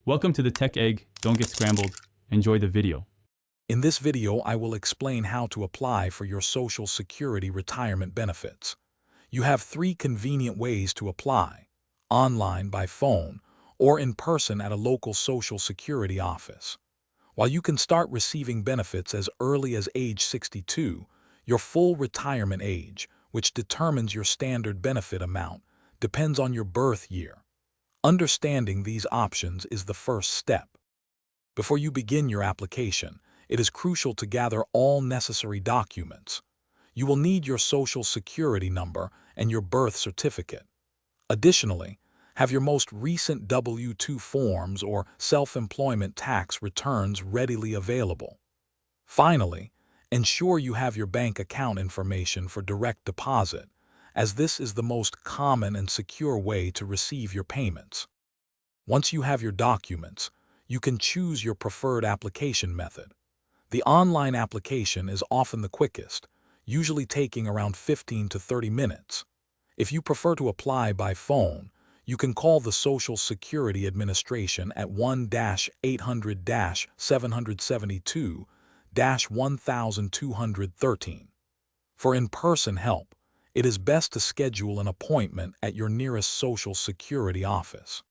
Welcome to the Tech Egg. Don't get scrambled. Enjoy the video. In this video, I will explain how to apply for your Social Security retirement benefits. You have 3 convenient ways to apply: online, by phone, or in person at a local Social Security office. While you can start receiving benefits as early as age 62, your full retirement age, which determines your standard benefit amount, depends on your birth year. Understanding these options is the first step. Before you begin your application, it is crucial to gather all necessary documents. You will need your Social Security number and your birth certificate. Additionally, have your most recent W-2 forms or self-employment tax returns readily available. Finally, ensure you have your bank account information for direct deposit, as this is the most common and secure way to receive your payments. Once you have your documents, you can choose your preferred application method. The online application is often the quickest, usually taking around 15 to 30 minutes. If you prefer to apply by phone, you can call the Social Security Administration at 1-800-772-1213. For in-person help, it is best to schedule an appointment at your nearest Social Security office.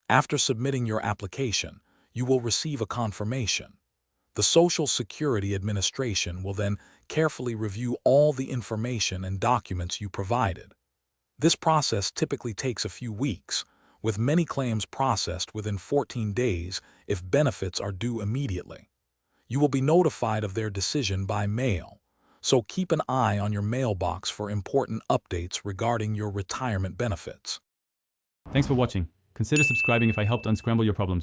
After submitting your application, you will receive a confirmation. The Social Security Administration will then carefully review all the information and documents you provided. This process typically takes a few weeks, with many claims processed within 14 days if benefits are due immediately. You will be notified of their decision by mail, so keep an eye on your mailbox for important updates regarding your retirement benefits. Thanks for watching. Consider subscribing if I helped unscramble your problems.